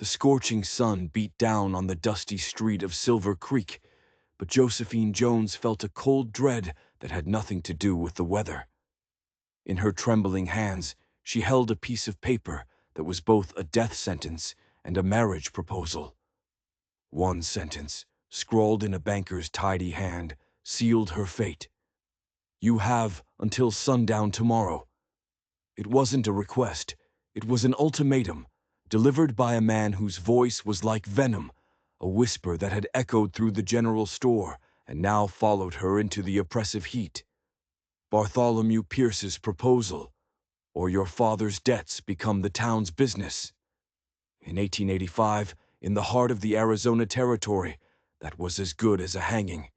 The scorching sun beat down on the dusty street of Silver Creek, but Josephine Jones felt a cold dread that had nothing to do with the weather. In her trembling hands, she held a piece of paper that was both a death sentence and a marriage proposal. One sentence, scrawled in a banker's tidy hand, sealed her fate. "You have until sundown tomorrow." It wasn't a request, it was an ultimatum, delivered by a man whose voice was like venom, a whisper that had echoed through the general store and now followed her into the oppressive heat. Bartholomew Pierce's proposal, or your father's debts become the town's business. In 1885, in the heart of the Arizona Territory, that was as good as a hanging.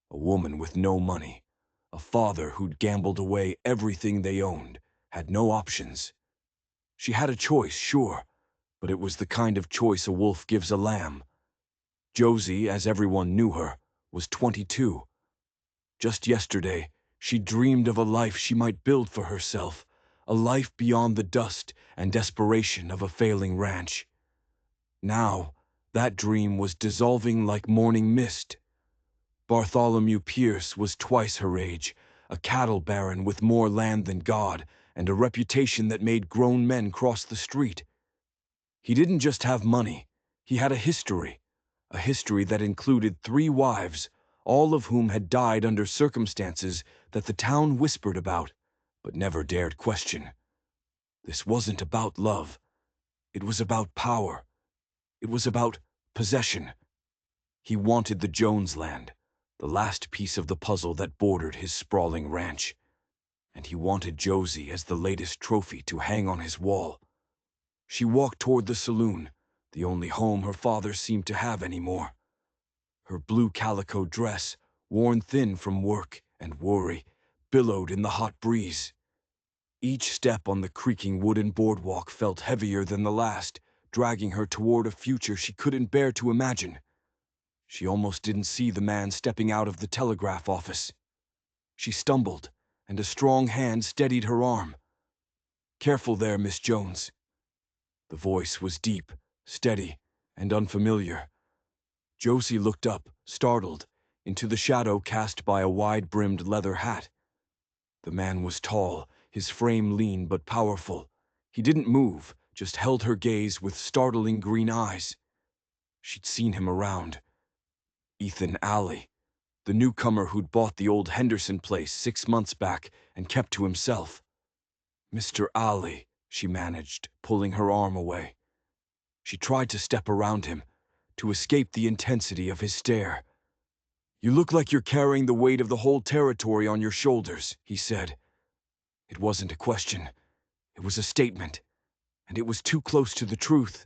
A woman with no money, a father who'd gambled away everything they owned, had no options. She had a choice, sure, but it was the kind of choice a wolf gives a lamb. Josie, as everyone knew her, was 22. Just yesterday, she dreamed of a life she might build for herself, a life beyond the dust and desperation of a failing ranch. Now, that dream was dissolving like morning mist. Bartholomew Pierce was twice her age, a cattle baron with more land than God, and a reputation that made grown men cross the street. He didn't just have money, he had a history that included 3 wives, all of whom had died under circumstances that the town whispered about, but never dared question. This wasn't about love. It was about power. It was about possession. He wanted the Jones land, the last piece of the puzzle that bordered his sprawling ranch. And he wanted Josie as the latest trophy to hang on his wall. She walked toward the saloon, the only home her father seemed to have anymore. Her blue calico dress, worn thin from work and worry, billowed in the hot breeze. Each step on the creaking wooden boardwalk felt heavier than the last, dragging her toward a future she couldn't bear to imagine. She almost didn't see the man stepping out of the telegraph office. She stumbled, and a strong hand steadied her arm. "Careful there, Miss Jones." The voice was deep, steady, and unfamiliar. Josie looked up, startled, into the shadow cast by a wide-brimmed leather hat. The man was tall, his frame lean but powerful. He didn't move, just held her gaze with startling green eyes. She'd seen him around. Ethan Alley, the newcomer who'd bought the old Henderson place 6 months back and kept to himself. "Mr. Alley," she managed, pulling her arm away. She tried to step around him, to escape the intensity of his stare. "You look like you're carrying the weight of the whole territory on your shoulders," he said. It wasn't a question. It was a statement, and it was too close to the truth.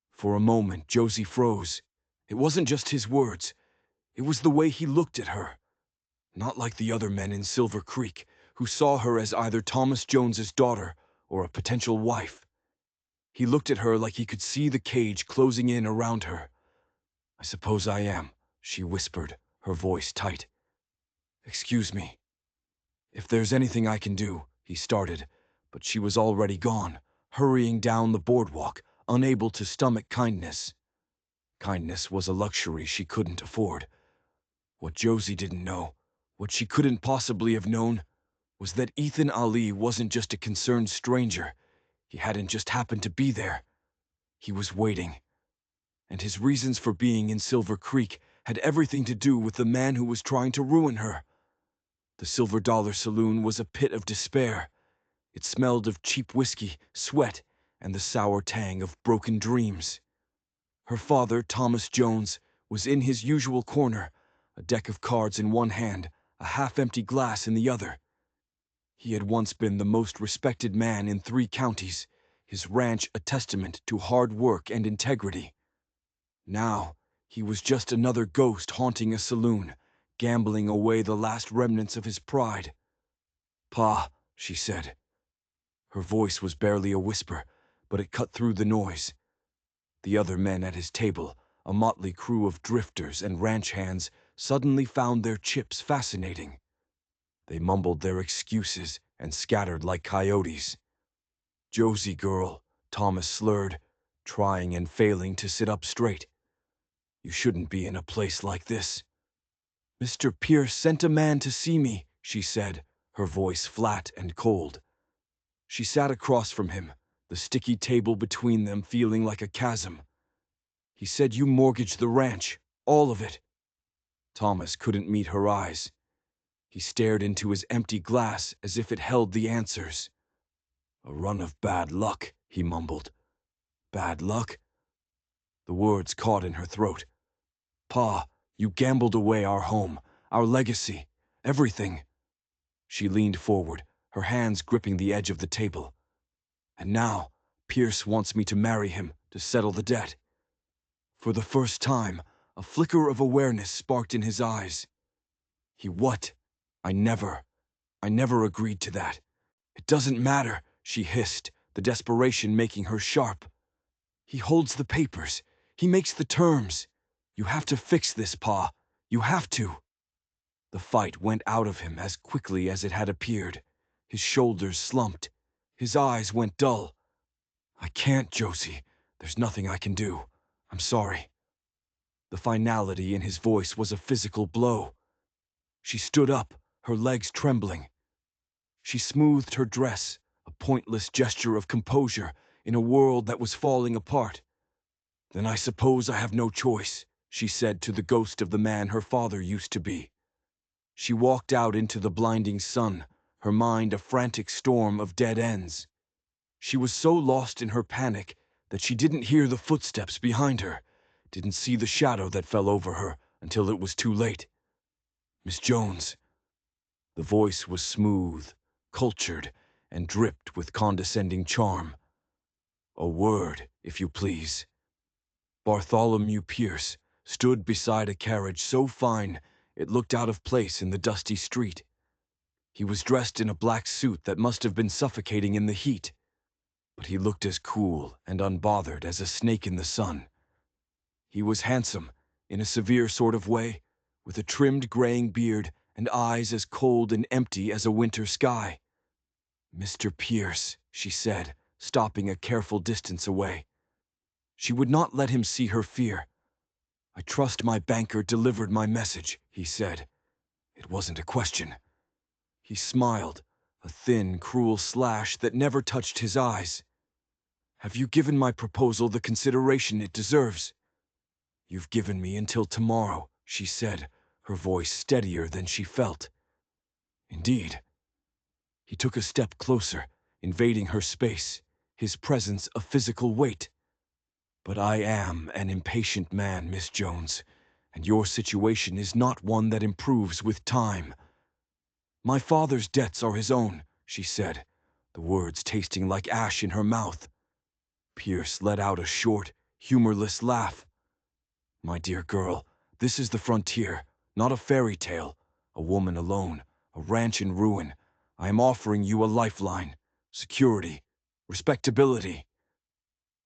For a moment, Josie froze. It wasn't just his words. It was the way he looked at her. Not like the other men in Silver Creek, who saw her as either Thomas Jones's daughter or a potential wife. He looked at her like he could see the cage closing in around her. "I suppose I am," she whispered, her voice tight. "Excuse me." "If there's anything I can do," he started, but she was already gone, hurrying down the boardwalk, unable to stomach kindness. Kindness was a luxury she couldn't afford. What Josie didn't know, what she couldn't possibly have known, was that Ethan Ali wasn't just a concerned stranger. He hadn't just happened to be there. He was waiting. And his reasons for being in Silver Creek had everything to do with the man who was trying to ruin her. The Silver Dollar Saloon was a pit of despair. It smelled of cheap whiskey, sweat, and the sour tang of broken dreams. Her father, Thomas Jones, was in his usual corner, a deck of cards in one hand, a half-empty glass in the other. He had once been the most respected man in 3 counties, his ranch a testament to hard work and integrity. Now, he was just another ghost haunting a saloon, gambling away the last remnants of his pride. "Pa," she said. Her voice was barely a whisper, but it cut through the noise. The other men at his table, a motley crew of drifters and ranch hands, suddenly found their chips fascinating. They mumbled their excuses and scattered like coyotes. "Josie girl," Thomas slurred. trying and failing to sit up straight. "You shouldn't be in a place like this." "Mr. Pierce sent a man to see me," she said, her voice flat and cold. She sat across from him, the sticky table between them feeling like a chasm. "He said you mortgaged the ranch, all of it." Thomas couldn't meet her eyes. He stared into his empty glass as if it held the answers. "A run of bad luck," he mumbled. "Bad luck?" The words caught in her throat. "Pa, you gambled away our home, our legacy, everything." She leaned forward, her hands gripping the edge of the table. "And now, Pierce wants me to marry him to settle the debt." For the first time, a flicker of awareness sparked in his eyes. "He what? I never agreed to that." "It doesn't matter," she hissed, the desperation making her sharp. "He holds the papers. He makes the terms. You have to fix this, Pa. You have to." The fight went out of him as quickly as it had appeared. His shoulders slumped. His eyes went dull. "I can't, Josie. There's nothing I can do. I'm sorry." The finality in his voice was a physical blow. She stood up, her legs trembling. She smoothed her dress, a pointless gesture of composure in a world that was falling apart. "Then I suppose I have no choice," she said to the ghost of the man her father used to be. She walked out into the blinding sun, her mind a frantic storm of dead ends. She was so lost in her panic that she didn't hear the footsteps behind her, didn't see the shadow that fell over her until it was too late. "Miss Jones." The voice was smooth, cultured, and dripped with condescending charm. "A word, if you please." Bartholomew Pierce stood beside a carriage so fine it looked out of place in the dusty street. He was dressed in a black suit that must have been suffocating in the heat, but he looked as cool and unbothered as a snake in the sun. He was handsome, in a severe sort of way, with a trimmed graying beard and eyes as cold and empty as a winter sky. "Mr. Pierce," she said, stopping a careful distance away. She would not let him see her fear. "I trust my banker delivered my message," he said. It wasn't a question. He smiled, a thin, cruel slash that never touched his eyes. "Have you given my proposal the consideration it deserves?" "You've given me until tomorrow," she said, her voice steadier than she felt. "Indeed." He took a step closer, invading her space, his presence a physical weight. "But I am an impatient man, Miss Jones, and your situation is not one that improves with time." "My father's debts are his own," she said, the words tasting like ash in her mouth. Pierce let out a short, humorless laugh. "My dear girl, this is the frontier, not a fairy tale. A woman alone, a ranch in ruin. I am offering you a lifeline, security, respectability."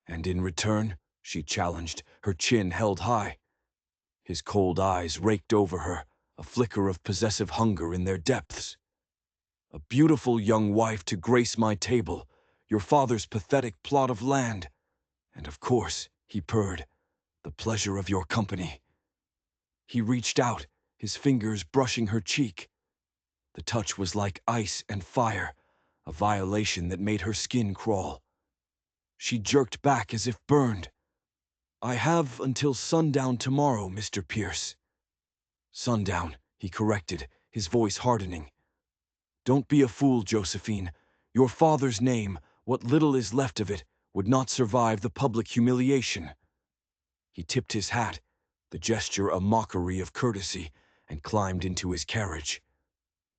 "And in return?" she challenged, her chin held high. His cold eyes raked over her, a flicker of possessive hunger in their depths. "A beautiful young wife to grace my table, your father's pathetic plot of land, and of course," he purred, "the pleasure of your company." He reached out, his fingers brushing her cheek. The touch was like ice and fire, a violation that made her skin crawl. She jerked back as if burned. "I have until sundown tomorrow, Mr. Pierce." "Sundown," he corrected, his voice hardening. "Don't be a fool, Josephine. Your father's name, what little is left of it, would not survive the public humiliation." He tipped his hat, the gesture a mockery of courtesy, and climbed into his carriage.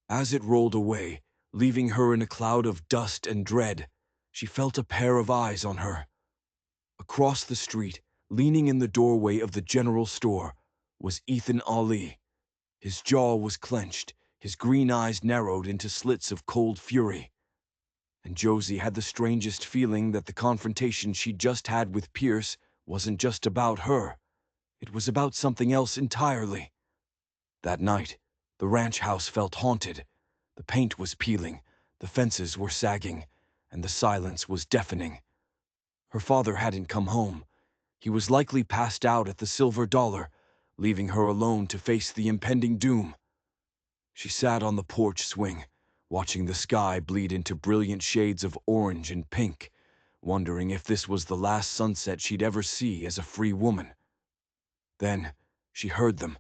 As it rolled away, leaving her in a cloud of dust and dread, she felt a pair of eyes on her. Across the street, leaning in the doorway of the general store, was Ethan Ali. His jaw was clenched, his green eyes narrowed into slits of cold fury. And Josie had the strangest feeling that the confrontation she'd just had with Pierce wasn't just about her. It was about something else entirely. That night, the ranch house felt haunted. The paint was peeling, the fences were sagging, and the silence was deafening. Her father hadn't come home. He was likely passed out at the Silver Dollar, leaving her alone to face the impending doom. She sat on the porch swing, watching the sky bleed into brilliant shades of orange and pink, wondering if this was the last sunset she'd ever see as a free woman. Then she heard them,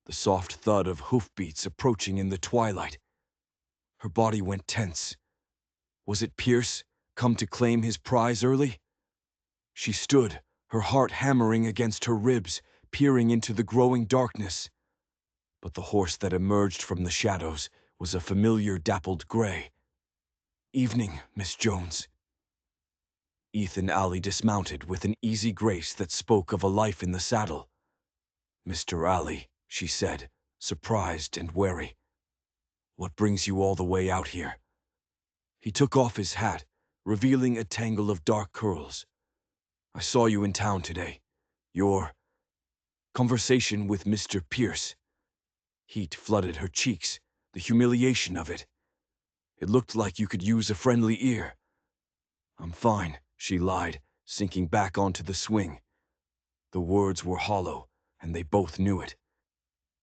the soft thud of hoofbeats approaching in the twilight. Her body went tense. Was it Pierce, come to claim his prize early? She stood, her heart hammering against her ribs, peering into the growing darkness. But the horse that emerged from the shadows was a familiar dappled gray. "Evening, Miss Jones." Ethan Alley dismounted with an easy grace that spoke of a life in the saddle. "Mr. Alley," she said, surprised and wary. "What brings you all the way out here?" He took off his hat, revealing a tangle of dark curls. "I saw you in town today. Your conversation with Mr. Pierce." Heat flooded her cheeks, the humiliation of it. "It looked like you could use a friendly ear." "I'm fine," she lied, sinking back onto the swing. The words were hollow, and they both knew it.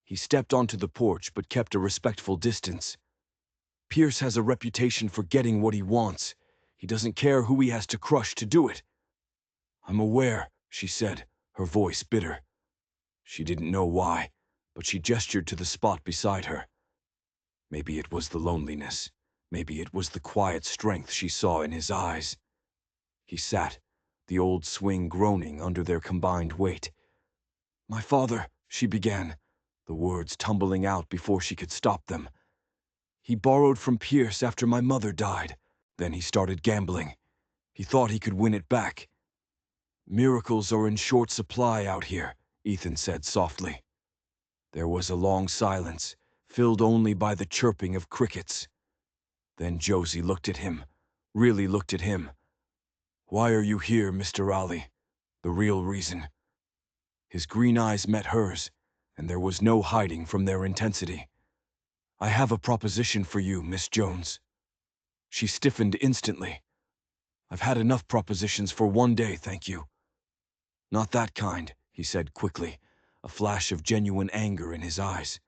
He stepped onto the porch but kept a respectful distance. "Pierce has a reputation for getting what he wants. He doesn't care who he has to crush to do it." "I'm aware," she said, her voice bitter. She didn't know why, but she gestured to the spot beside her. Maybe it was the loneliness. Maybe it was the quiet strength she saw in his eyes. He sat, the old swing groaning under their combined weight. "My father," she began, the words tumbling out before she could stop them. "He borrowed from Pierce after my mother died. Then he started gambling. He thought he could win it back." "Miracles are in short supply out here," Ethan said softly. There was a long silence, filled only by the chirping of crickets. Then Josie looked at him, really looked at him. "Why are you here, Mr. Alley? The real reason." His green eyes met hers, and there was no hiding from their intensity. "I have a proposition for you, Miss Jones." She stiffened instantly. "I've had enough propositions for one day, thank you." "Not that kind," he said quickly, a flash of genuine anger in his eyes.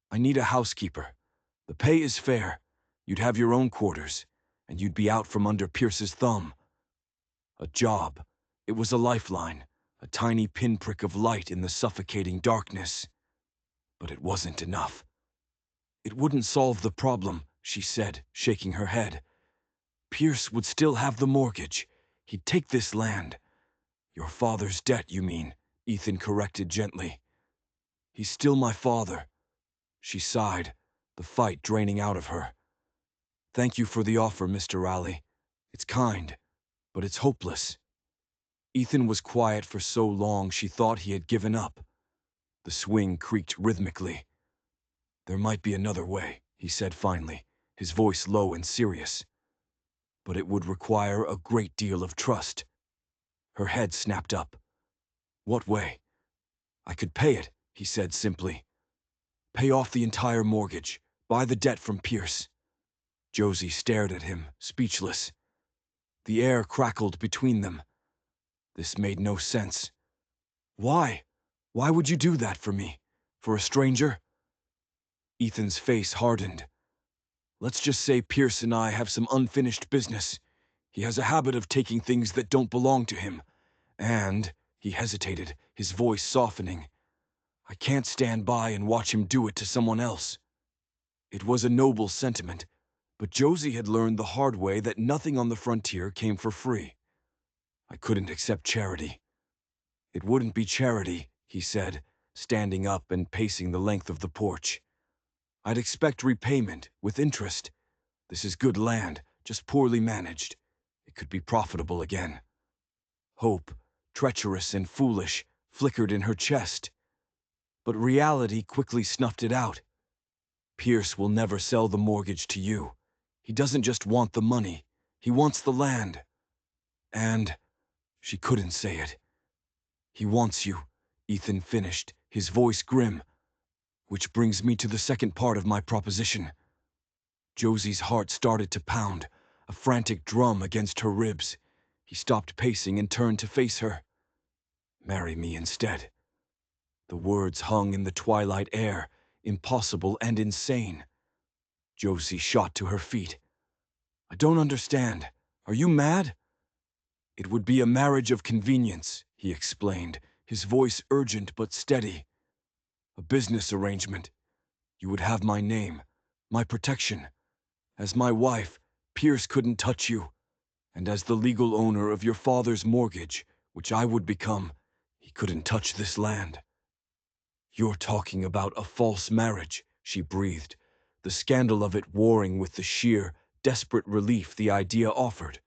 "I need a housekeeper. The pay is fair. You'd have your own quarters, and you'd be out from under Pierce's thumb. A job. It was a lifeline, a tiny pinprick of light in the suffocating darkness. But it wasn't enough. It wouldn't solve the problem," she said, shaking her head. "Pierce would still have the mortgage. He'd take this land." "Your father's debt, you mean," Ethan corrected gently. "He's still my father." She sighed, the fight draining out of her. "Thank you for the offer, Mr. Alley. It's kind, but it's hopeless." Ethan was quiet for so long she thought he had given up. The swing creaked rhythmically. "There might be another way," he said finally, his voice low and serious. "But it would require a great deal of trust." Her head snapped up. "What way?" "I could pay it," he said simply. "Pay off the entire mortgage, buy the debt from Pierce." Josie stared at him, speechless. The air crackled between them. This made no sense. "Why? Why would you do that for me? For a stranger?" Ethan's face hardened. "Let's just say Pierce and I have some unfinished business. He has a habit of taking things that don't belong to him. And," he hesitated, his voice softening, "I can't stand by and watch him do it to someone else." It was a noble sentiment, but Josie had learned the hard way that nothing on the frontier came for free. "I couldn't accept charity." "It wouldn't be charity," he said, standing up and pacing the length of the porch. "I'd expect repayment, with interest. This is good land, just poorly managed. It could be profitable again." Hope, treacherous and foolish, flickered in her chest. But reality quickly snuffed it out. "Pierce will never sell the mortgage to you. He doesn't just want the money. He wants the land. And," she couldn't say it, "he wants you," Ethan finished, his voice grim. "Which brings me to the second part of my proposition." Josie's heart started to pound, a frantic drum against her ribs. He stopped pacing and turned to face her. "Marry me instead." The words hung in the twilight air, impossible and insane. Josie shot to her feet. "I don't understand. Are you mad?" "It would be a marriage of convenience," he explained, his voice urgent but steady. "A business arrangement. You would have my name, my protection. As my wife, Pierce couldn't touch you. And as the legal owner of your father's mortgage, which I would become, he couldn't touch this land." "You're talking about a false marriage," she breathed, the scandal of it warring with the sheer, desperate relief the idea offered.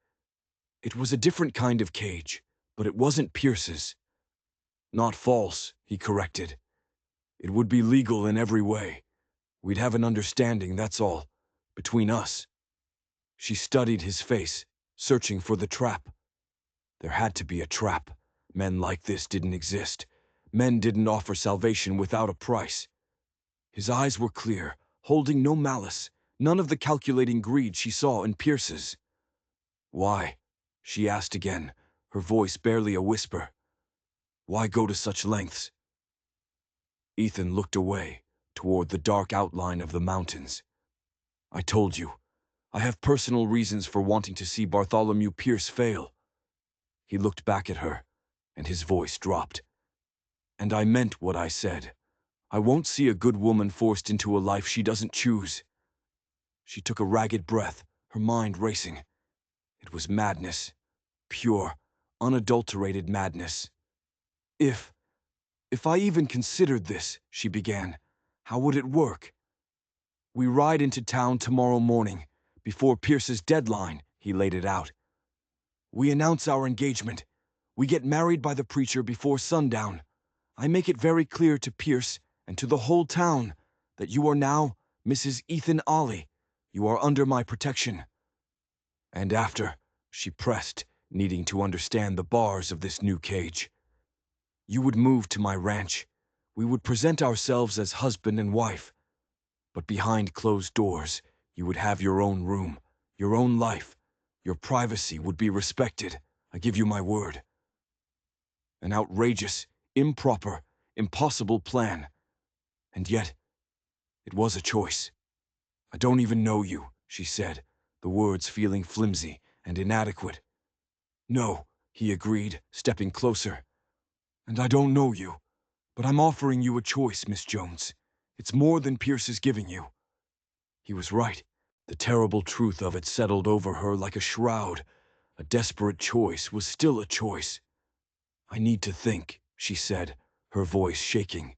It was a different kind of cage, but it wasn't Pierce's. "Not false," he corrected. "It would be legal in every way. We'd have an understanding, that's all. Between us." She studied his face, searching for the trap. There had to be a trap. Men like this didn't exist. Men didn't offer salvation without a price. His eyes were clear, holding no malice, none of the calculating greed she saw in Pierce's. "Why?" she asked again, her voice barely a whisper. "Why go to such lengths?" Ethan looked away, toward the dark outline of the mountains. "I told you, I have personal reasons for wanting to see Bartholomew Pierce fail." He looked back at her, and his voice dropped. "And I meant what I said. I won't see a good woman forced into a life she doesn't choose." She took a ragged breath, her mind racing. It was madness. Pure, unadulterated madness. If I even considered this," she began, "how would it work?" "We ride into town tomorrow morning, before Pierce's deadline," he laid it out. "We announce our engagement. We get married by the preacher before sundown. I make it very clear to Pierce and to the whole town that you are now Mrs. Ethan Ollie. You are under my protection." "And after," she pressed, needing to understand the bars of this new cage. "You would move to my ranch. We would present ourselves as husband and wife. But behind closed doors, you would have your own room, your own life. Your privacy would be respected, I give you my word." An outrageous, improper, impossible plan. And yet, it was a choice. "I don't even know you," she said, the words feeling flimsy and inadequate. "No," he agreed, stepping closer. "And I don't know you. But I'm offering you a choice, Miss Jones. It's more than Pierce is giving you." He was right. The terrible truth of it settled over her like a shroud. A desperate choice was still a choice. "I need to think," she said, her voice shaking.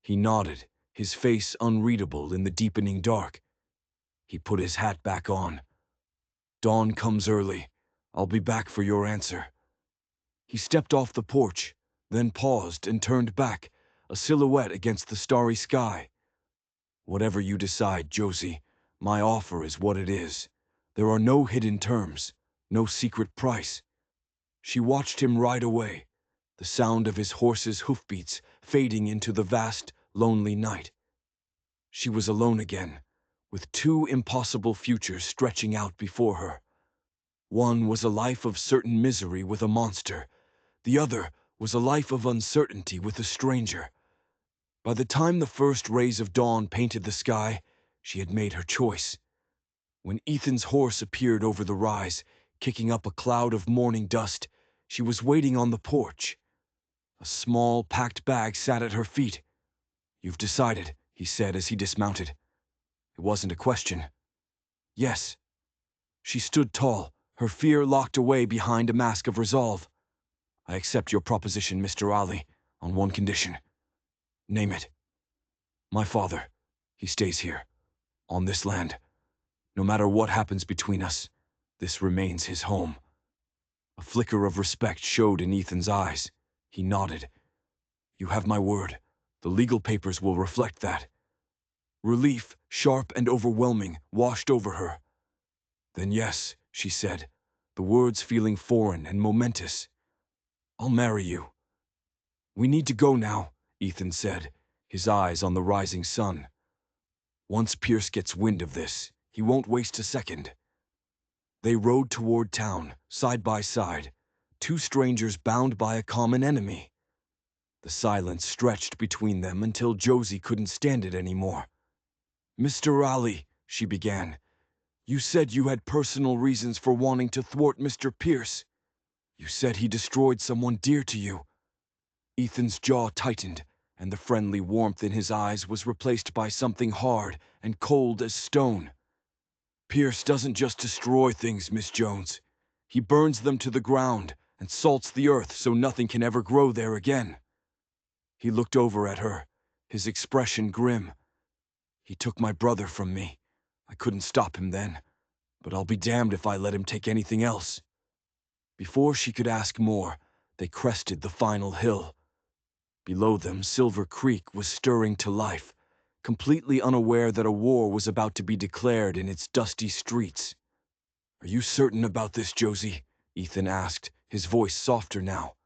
He nodded, his face unreadable in the deepening dark. He put his hat back on. "Dawn comes early. I'll be back for your answer." He stepped off the porch, then paused and turned back, a silhouette against the starry sky. "Whatever you decide, Josie, my offer is what it is. There are no hidden terms, no secret price." She watched him ride away, the sound of his horse's hoofbeats fading into the vast, lonely night. She was alone again, with two impossible futures stretching out before her. One was a life of certain misery with a monster. The other was a life of uncertainty with a stranger. By the time the first rays of dawn painted the sky, she had made her choice. When Ethan's horse appeared over the rise, kicking up a cloud of morning dust, she was waiting on the porch. A small, packed bag sat at her feet. "You've decided," he said as he dismounted. It wasn't a question. "Yes." She stood tall, her fear locked away behind a mask of resolve. "I accept your proposition, Mr. Ali, on one condition." "Name it." "My father. He stays here, on this land. No matter what happens between us, this remains his home." A flicker of respect showed in Ethan's eyes. He nodded. "You have my word. The legal papers will reflect that." Relief, sharp and overwhelming, washed over her. "Then yes," she said, the words feeling foreign and momentous. "I'll marry you." "We need to go now," Ethan said, his eyes on the rising sun. "Once Pierce gets wind of this, he won't waste a second." They rode toward town, side by side, two strangers bound by a common enemy. The silence stretched between them until Josie couldn't stand it anymore. "Mr. Raleigh," she began, "you said you had personal reasons for wanting to thwart Mr. Pierce. You said he destroyed someone dear to you." Ethan's jaw tightened, and the friendly warmth in his eyes was replaced by something hard and cold as stone. "Pierce doesn't just destroy things, Miss Jones. He burns them to the ground and salts the earth so nothing can ever grow there again." He looked over at her, his expression grim. "He took my brother from me. I couldn't stop him then, but I'll be damned if I let him take anything else." Before she could ask more, they crested the final hill. Below them, Silver Creek was stirring to life, completely unaware that a war was about to be declared in its dusty streets. "Are you certain about this, Josie?" Ethan asked, his voice softer now.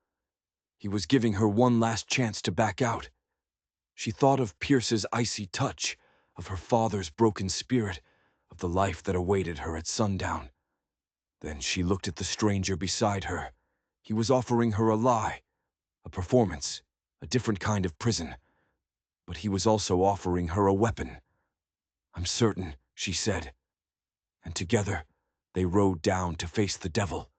He was giving her one last chance to back out. She thought of Pierce's icy touch, of her father's broken spirit, of the life that awaited her at sundown. Then she looked at the stranger beside her. He was offering her a lie, a performance, a different kind of prison. But he was also offering her a weapon. "I'm certain," she said. And together, they rode down to face the devil.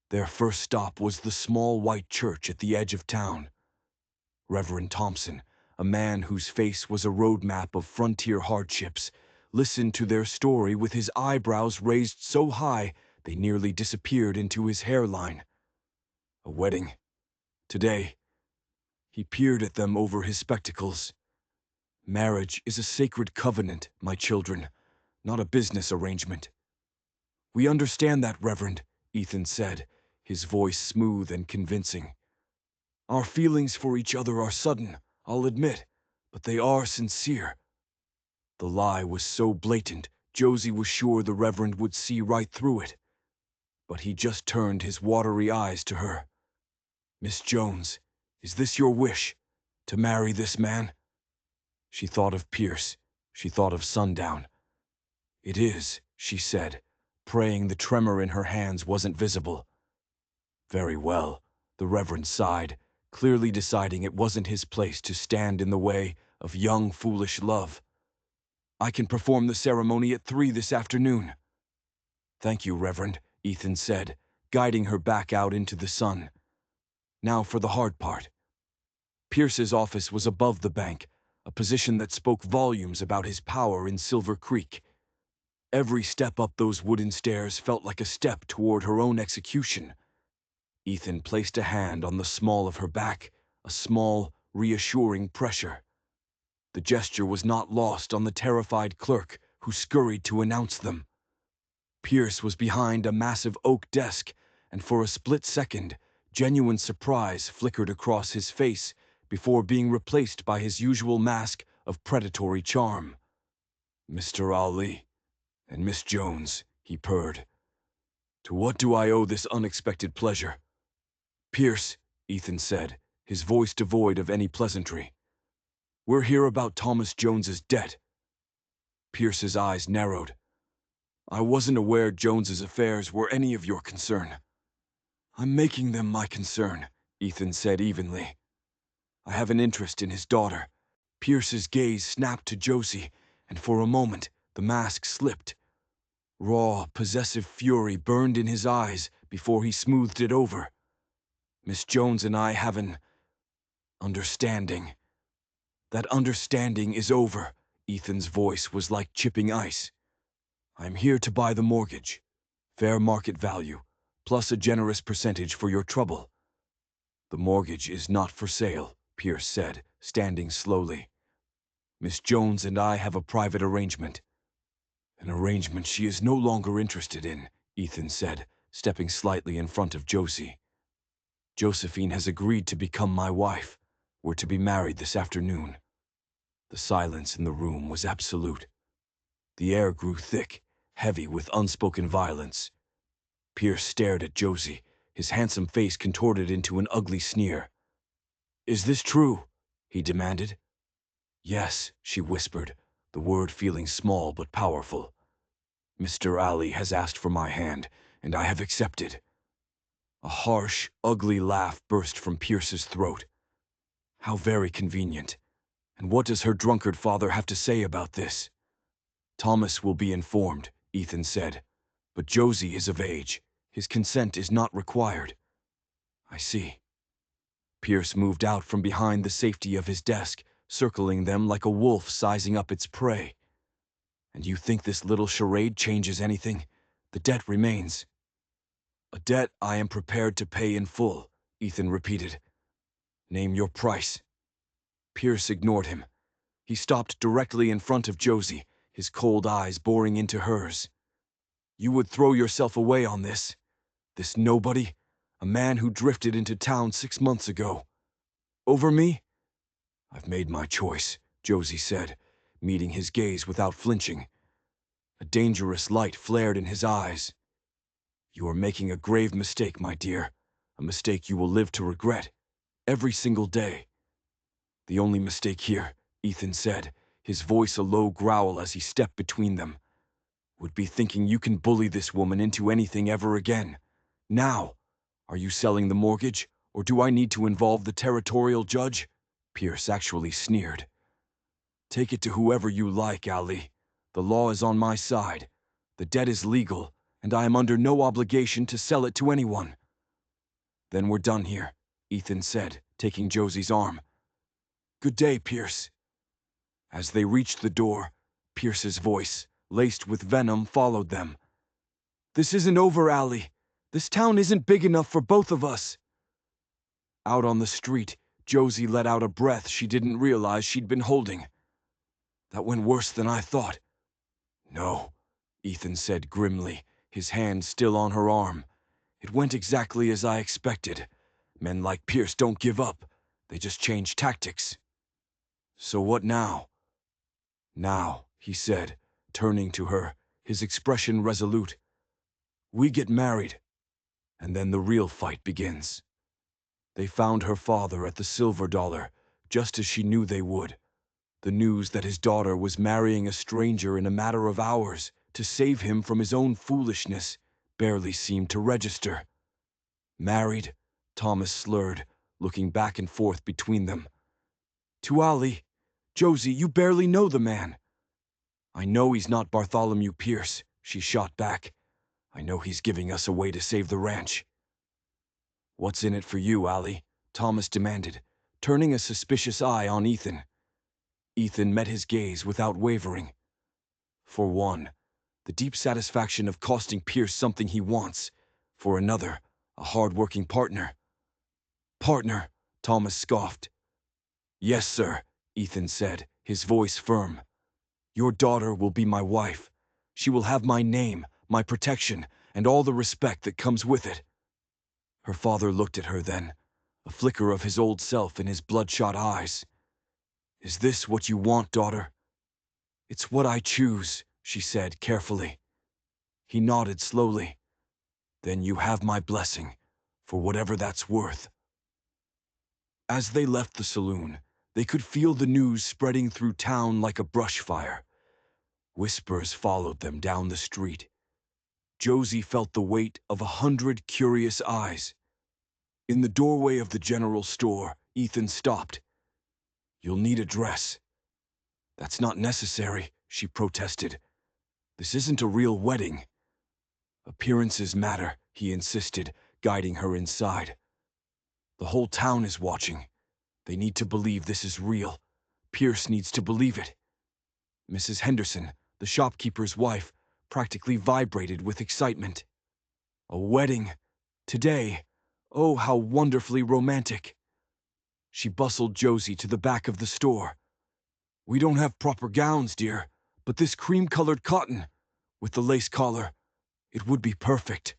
Their first stop was the small white church at the edge of town. Reverend Thompson, a man whose face was a roadmap of frontier hardships, listened to their story with his eyebrows raised so high they nearly disappeared into his hairline. "A wedding. Today." He peered at them over his spectacles. "Marriage is a sacred covenant, my children, not a business arrangement." "We understand that, Reverend," Ethan said, his voice smooth and convincing. "Our feelings for each other are sudden, I'll admit, but they are sincere." The lie was so blatant, Josie was sure the Reverend would see right through it. But he just turned his watery eyes to her. "Miss Jones, is this your wish, to marry this man?" She thought of Pierce. She thought of sundown. "It is," she said, praying the tremor in her hands wasn't visible. "Very well," the Reverend sighed, clearly deciding it wasn't his place to stand in the way of young, foolish love. "I can perform the ceremony at 3 this afternoon." "Thank you, Reverend," Ethan said, guiding her back out into the sun. "Now for the hard part." Pierce's office was above the bank, a position that spoke volumes about his power in Silver Creek. Every step up those wooden stairs felt like a step toward her own execution. Ethan placed a hand on the small of her back, a small, reassuring pressure. The gesture was not lost on the terrified clerk who scurried to announce them. Pierce was behind a massive oak desk, and for a split second, genuine surprise flickered across his face before being replaced by his usual mask of predatory charm. "Mr. Ali and Miss Jones," he purred. "To what do I owe this unexpected pleasure?" "Pierce," Ethan said, his voice devoid of any pleasantry. "We're here about Thomas Jones's debt." Pierce's eyes narrowed. "I wasn't aware Jones's affairs were any of your concern." "I'm making them my concern," Ethan said evenly. "I have an interest in his daughter." Pierce's gaze snapped to Josie, and for a moment, the mask slipped. Raw, possessive fury burned in his eyes before he smoothed it over. "Miss Jones and I have an understanding. That understanding is over." Ethan's voice was like chipping ice. "I'm here to buy the mortgage. Fair market value, plus a generous percentage for your trouble." "The mortgage is not for sale," Pierce said, standing slowly. "Miss Jones and I have a private arrangement." "An arrangement she is no longer interested in," Ethan said, stepping slightly in front of Josie. "Josephine has agreed to become my wife. We're to be married this afternoon." The silence in the room was absolute. The air grew thick, heavy with unspoken violence. Pierce stared at Josie, his handsome face contorted into an ugly sneer. "Is this true?" he demanded. "Yes," she whispered, the word feeling small but powerful. Mr. Ali has asked for my hand, and I have accepted." A harsh, ugly laugh burst from Pierce's throat. How very convenient. And what does her drunkard father have to say about this? Thomas will be informed, Ethan said. But Josie is of age. His consent is not required. I see. Pierce moved out from behind the safety of his desk, circling them like a wolf sizing up its prey. And you think this little charade changes anything? The debt remains. A debt I am prepared to pay in full, Ethan repeated. Name your price. Pierce ignored him. He stopped directly in front of Josie, his cold eyes boring into hers. You would throw yourself away on this? This nobody? A man who drifted into town 6 months ago. Over me? I've made my choice, Josie said, meeting his gaze without flinching. A dangerous light flared in his eyes. You are making a grave mistake, my dear. A mistake you will live to regret. Every single day. The only mistake here, Ethan said, his voice a low growl as he stepped between them, would be thinking you can bully this woman into anything ever again. Now, are you selling the mortgage, or do I need to involve the territorial judge? Pierce actually sneered. Take it to whoever you like, Ali. The law is on my side. The debt is legal, and I am under no obligation to sell it to anyone. Then we're done here, Ethan said, taking Josie's arm. Good day, Pierce. As they reached the door, Pierce's voice, laced with venom, followed them. This isn't over, Ali. This town isn't big enough for both of us. Out on the street, Josie let out a breath she didn't realize she'd been holding. That went worse than I thought. No, Ethan said grimly, his hand still on her arm. It went exactly as I expected. Men like Pierce don't give up. They just change tactics. So what now? Now, he said, turning to her, his expression resolute. We get married, and then the real fight begins. They found her father at the Silver Dollar, just as she knew they would. The news that his daughter was marrying a stranger in a matter of hours to save him from his own foolishness barely seemed to register. Married? Thomas slurred, looking back and forth between them. To Ali. Josie, you barely know the man. I know he's not Bartholomew Pierce, she shot back. I know he's giving us away to save the ranch. What's in it for you, Ali? Thomas demanded, turning a suspicious eye on Ethan. Ethan met his gaze without wavering. For one, the deep satisfaction of costing Pierce something he wants. For another, a hard-working partner. Partner, Thomas scoffed. Yes, sir, Ethan said, his voice firm. Your daughter will be my wife. She will have my name, my protection, and all the respect that comes with it. Her father looked at her then, a flicker of his old self in his bloodshot eyes. Is this what you want, daughter? It's what I choose, she said carefully. He nodded slowly. Then you have my blessing, for whatever that's worth. As they left the saloon, they could feel the news spreading through town like a brush fire. Whispers followed them down the street. Josie felt the weight of 100 curious eyes. In the doorway of the general store, Ethan stopped. You'll need a dress. That's not necessary, she protested. This isn't a real wedding. Appearances matter, he insisted, guiding her inside. The whole town is watching. They need to believe this is real. Pierce needs to believe it. Mrs. Henderson, the shopkeeper's wife, practically vibrated with excitement. A wedding. Today. Oh, how wonderfully romantic. She bustled Josie to the back of the store. We don't have proper gowns, dear, but this cream-colored cotton, with the lace collar, it would be perfect.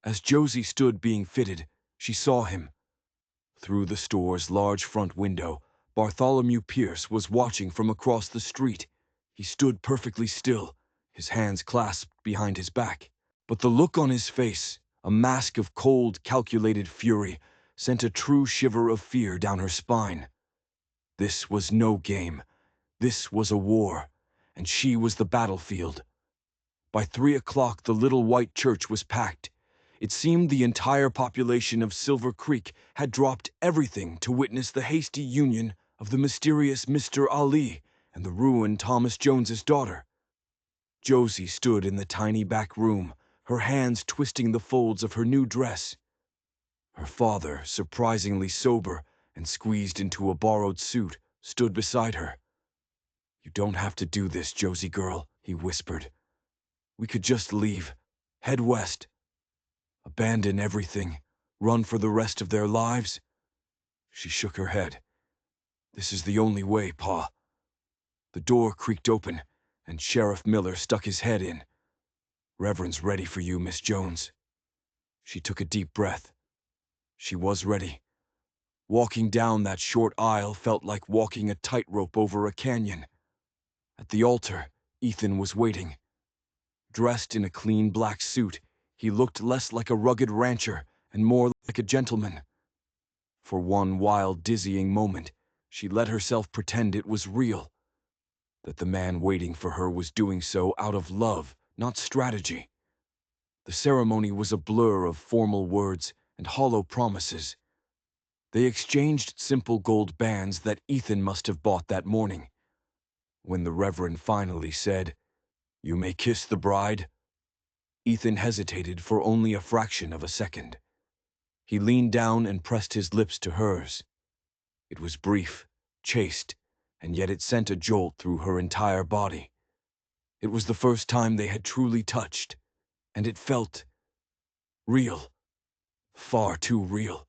As Josie stood being fitted, she saw him. Through the store's large front window, Bartholomew Pierce was watching from across the street. He stood perfectly still, his hands clasped behind his back. But the look on his face, a mask of cold, calculated fury, sent a true shiver of fear down her spine. This was no game. This was a war, and she was the battlefield. By 3 o'clock, the little white church was packed. It seemed the entire population of Silver Creek had dropped everything to witness the hasty union of the mysterious Mr. Ali and the ruined Thomas Jones's daughter. Josie stood in the tiny back room, her hands twisting the folds of her new dress. Her father, surprisingly sober and squeezed into a borrowed suit, stood beside her. "You don't have to do this, Josie girl," he whispered. "We could just leave, head west, abandon everything, run for the rest of their lives." She shook her head. "This is the only way, Pa." The door creaked open, and Sheriff Miller stuck his head in. "Reverend's ready for you, Miss Jones." She took a deep breath. She was ready. Walking down that short aisle felt like walking a tightrope over a canyon. At the altar, Ethan was waiting. Dressed in a clean black suit, he looked less like a rugged rancher and more like a gentleman. For one wild, dizzying moment, she let herself pretend it was real, that the man waiting for her was doing so out of love, not strategy. The ceremony was a blur of formal words and hollow promises. They exchanged simple gold bands that Ethan must have bought that morning. When the Reverend finally said, "You may kiss the bride," Ethan hesitated for only a fraction of a second. He leaned down and pressed his lips to hers. It was brief, chaste, and yet it sent a jolt through her entire body. It was the first time they had truly touched, and it felt real, far too real.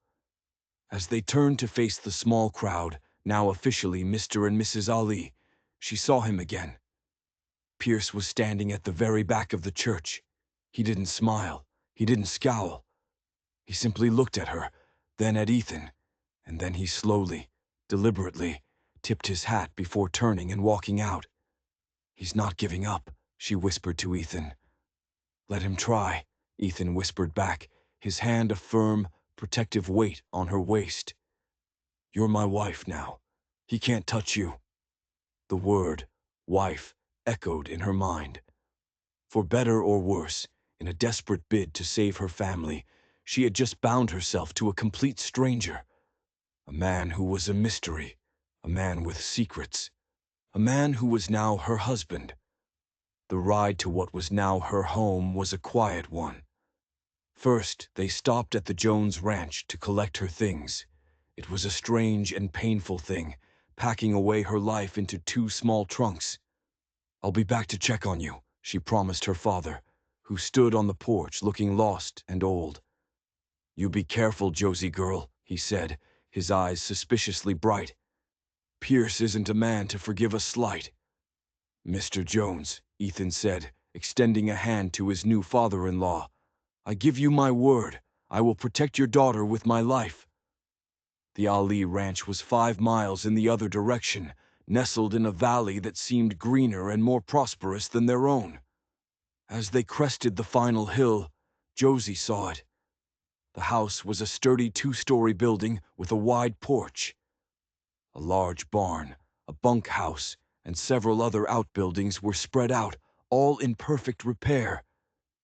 As they turned to face the small crowd, now officially Mr. and Mrs. Ali, she saw him again. Pierce was standing at the very back of the church. He didn't smile. He didn't scowl. He simply looked at her, then at Ethan, and then he slowly, deliberately, tipped his hat before turning and walking out. "He's not giving up," she whispered to Ethan. "Let him try," Ethan whispered back, his hand a firm, protective weight on her waist. "You're my wife now. He can't touch you." The word, wife, echoed in her mind. For better or worse, in a desperate bid to save her family, she had just bound herself to a complete stranger. A man who was a mystery, a man with secrets, a man who was now her husband. The ride to what was now her home was a quiet one. First, they stopped at the Jones Ranch to collect her things. It was a strange and painful thing, packing away her life into 2 small trunks. "I'll be back to check on you," she promised her father, who stood on the porch looking lost and old. "You be careful, Josie girl," he said, his eyes suspiciously bright. "Pierce isn't a man to forgive a slight." "Mr. Jones," Ethan said, extending a hand to his new father-in-law, "I give you my word, I will protect your daughter with my life." The Ali Ranch was 5 miles in the other direction, nestled in a valley that seemed greener and more prosperous than their own. As they crested the final hill, Josie saw it. The house was a sturdy 2-story building with a wide porch. A large barn, a bunkhouse, and several other outbuildings were spread out, all in perfect repair.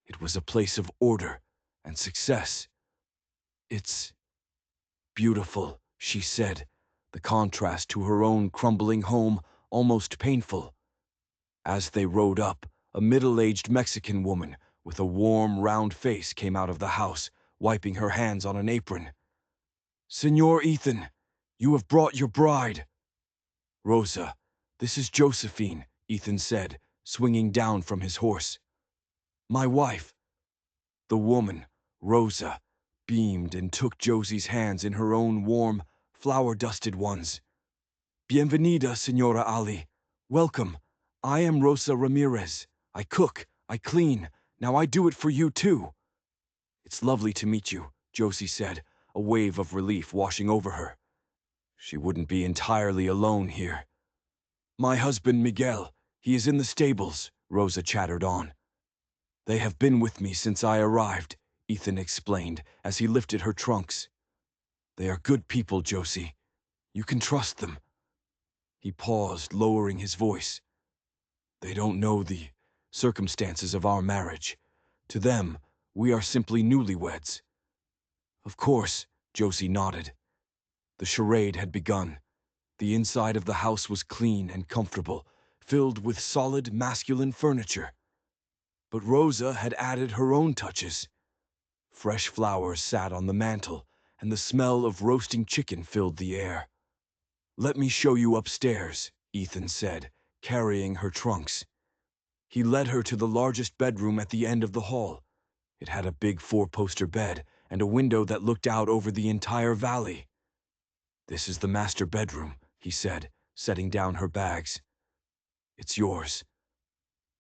It was a place of order and success. "It's beautiful," she said, the contrast to her own crumbling home almost painful. As they rode up, a middle-aged Mexican woman with a warm, round face came out of the house, wiping her hands on an apron. "Señor Ethan, you have brought your bride." "Rosa, this is Josephine," Ethan said, swinging down from his horse. "My wife." The woman, Rosa, beamed and took Josie's hands in her own warm, flour-dusted ones. "Bienvenida, Señora Ali. Welcome. I am Rosa Ramirez. I cook, I clean. Now I do it for you, too." "It's lovely to meet you," Josie said, a wave of relief washing over her. She wouldn't be entirely alone here. "My husband, Miguel, he is in the stables," Rosa chattered on. "They have been with me since I arrived," Ethan explained as he lifted her trunks. "They are good people, Josie. You can trust them." He paused, lowering his voice. "They don't know the circumstances of our marriage. To them, we are simply newlyweds." "Of course," Josie nodded. The charade had begun. The inside of the house was clean and comfortable, filled with solid masculine furniture. But Rosa had added her own touches. Fresh flowers sat on the mantel, and the smell of roasting chicken filled the air. "Let me show you upstairs," Ethan said, carrying her trunks. He led her to the largest bedroom at the end of the hall. It had a big four-poster bed and a window that looked out over the entire valley. "This is the master bedroom," he said, setting down her bags. "It's yours."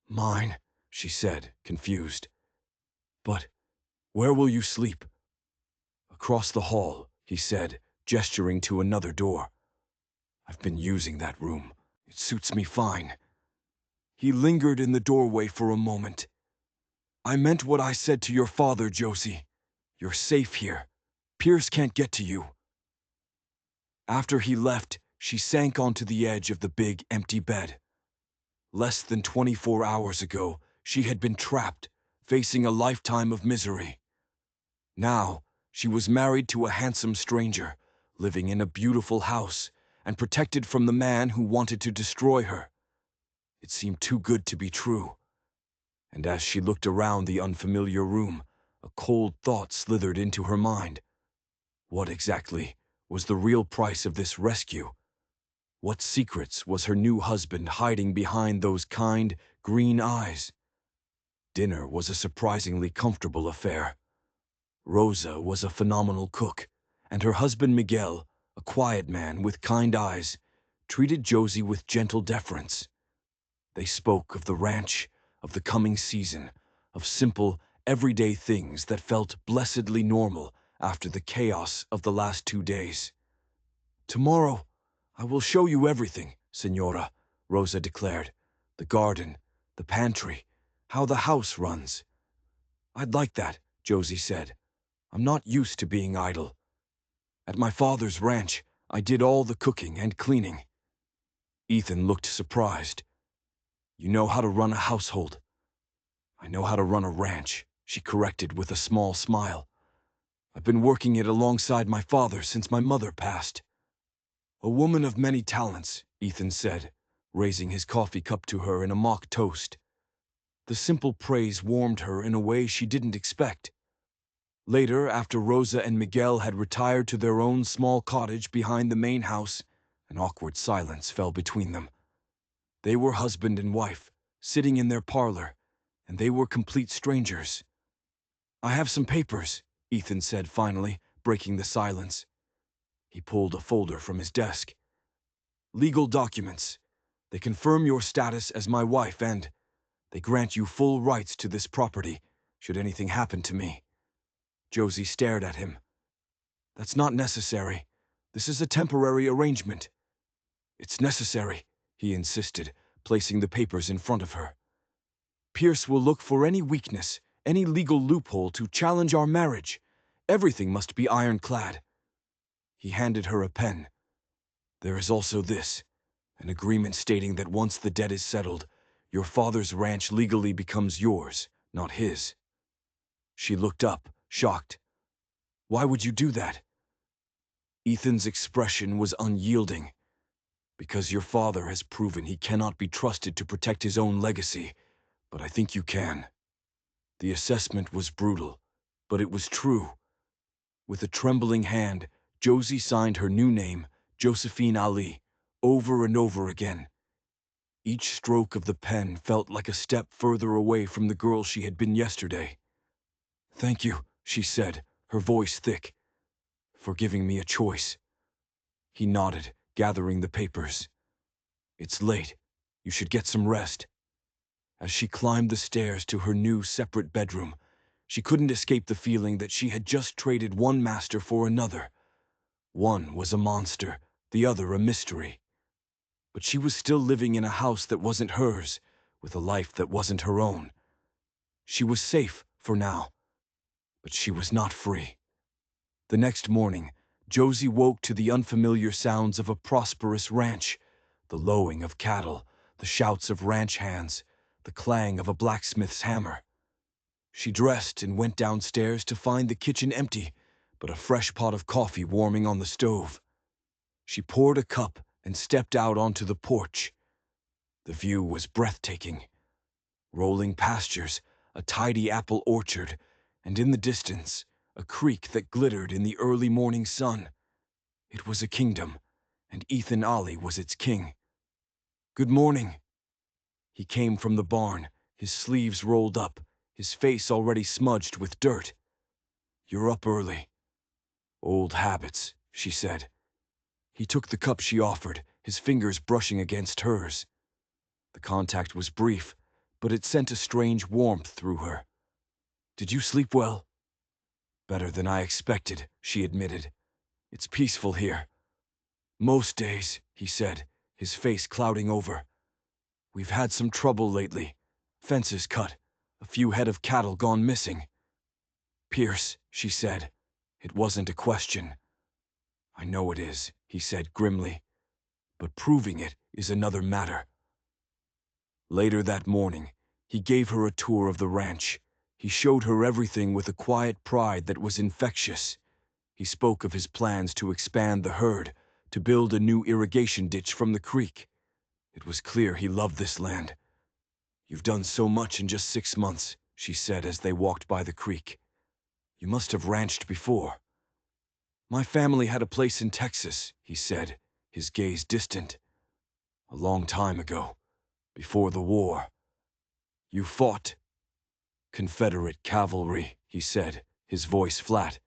"Mine," she said, confused. "But where will you sleep?" "Across the hall," he said, gesturing to another door. "I've been using that room. It suits me fine." He lingered in the doorway for a moment. "I meant what I said to your father, Josie. You're safe here. Pierce can't get to you." After he left, she sank onto the edge of the big, empty bed. Less than 24 hours ago, she had been trapped, facing a lifetime of misery. Now, she was married to a handsome stranger, living in a beautiful house, and protected from the man who wanted to destroy her. It seemed too good to be true. And as she looked around the unfamiliar room, a cold thought slithered into her mind. What exactly was the real price of this rescue? What secrets was her new husband hiding behind those kind, green eyes? Dinner was a surprisingly comfortable affair. Rosa was a phenomenal cook, and her husband Miguel, a quiet man with kind eyes, treated Josie with gentle deference. They spoke of the ranch, of the coming season, of simple, everyday things that felt blessedly normal after the chaos of the last 2 days. "Tomorrow, I will show you everything, Senora," Rosa declared. "The garden, the pantry, how the house runs." "I'd like that," Josie said. "I'm not used to being idle. At my father's ranch, I did all the cooking and cleaning." Ethan looked surprised. "You know how to run a household." "I know how to run a ranch," she corrected with a small smile. "I've been working it alongside my father since my mother passed." "A woman of many talents," Ethan said, raising his coffee cup to her in a mock toast. The simple praise warmed her in a way she didn't expect. Later, after Rosa and Miguel had retired to their own small cottage behind the main house, an awkward silence fell between them. They were husband and wife, sitting in their parlor, and they were complete strangers. "I have some papers," Ethan said finally, breaking the silence. He pulled a folder from his desk. "Legal documents. They confirm your status as my wife and they grant you full rights to this property, should anything happen to me." Josie stared at him. "That's not necessary. This is a temporary arrangement." "It's necessary," he insisted, placing the papers in front of her. "Pierce will look for any weakness, any legal loophole to challenge our marriage. Everything must be ironclad." He handed her a pen. "There is also this, an agreement stating that once the debt is settled, your father's ranch legally becomes yours, not his." She looked up, shocked. "Why would you do that?" Ethan's expression was unyielding. "Because your father has proven he cannot be trusted to protect his own legacy, but I think you can." The assessment was brutal, but it was true. With a trembling hand, Josie signed her new name, Josephine Ali, over and over again. Each stroke of the pen felt like a step further away from the girl she had been yesterday. "Thank you," she said, her voice thick, "for giving me a choice." He nodded, gathering the papers. "It's late. You should get some rest." As she climbed the stairs to her new separate bedroom, she couldn't escape the feeling that she had just traded one master for another. One was a monster, the other a mystery. But she was still living in a house that wasn't hers, with a life that wasn't her own. She was safe for now, but she was not free. The next morning, Josie woke to the unfamiliar sounds of a prosperous ranch, the lowing of cattle, the shouts of ranch hands, the clang of a blacksmith's hammer. She dressed and went downstairs to find the kitchen empty, but a fresh pot of coffee warming on the stove. She poured a cup and stepped out onto the porch. The view was breathtaking. Rolling pastures, a tidy apple orchard, and in the distance, a creek that glittered in the early morning sun. It was a kingdom, and Ethan Alli was its king. "Good morning." He came from the barn, his sleeves rolled up, his face already smudged with dirt. "You're up early." "Old habits," she said. He took the cup she offered, his fingers brushing against hers. The contact was brief, but it sent a strange warmth through her. "Did you sleep well?" "Better than I expected," she admitted. "It's peaceful here." "Most days," he said, his face clouding over. "We've had some trouble lately. Fences cut, a few head of cattle gone missing." "Pierce," she said. "It wasn't a question." "I know it is," he said grimly. "But proving it is another matter." Later that morning, he gave her a tour of the ranch. He showed her everything with a quiet pride that was infectious. He spoke of his plans to expand the herd, to build a new irrigation ditch from the creek. It was clear he loved this land. "You've done so much in just 6 months," she said as they walked by the creek. "You must have ranched before." "My family had a place in Texas," he said, his gaze distant. "A long time ago, before the war." "You fought?" "Confederate cavalry," he said, his voice flat.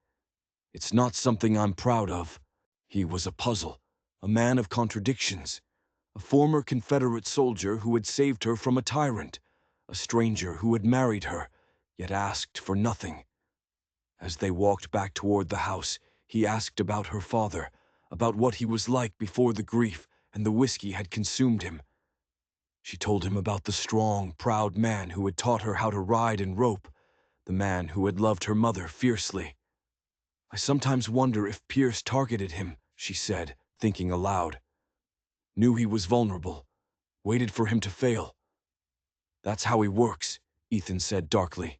"It's not something I'm proud of." He was a puzzle, a man of contradictions, a former Confederate soldier who had saved her from a tyrant, a stranger who had married her, yet asked for nothing. As they walked back toward the house, he asked about her father, about what he was like before the grief and the whiskey had consumed him. She told him about the strong, proud man who had taught her how to ride and rope, the man who had loved her mother fiercely. "I sometimes wonder if Pierce targeted him," she said, thinking aloud. "Knew he was vulnerable, waited for him to fail." "That's how he works," Ethan said darkly.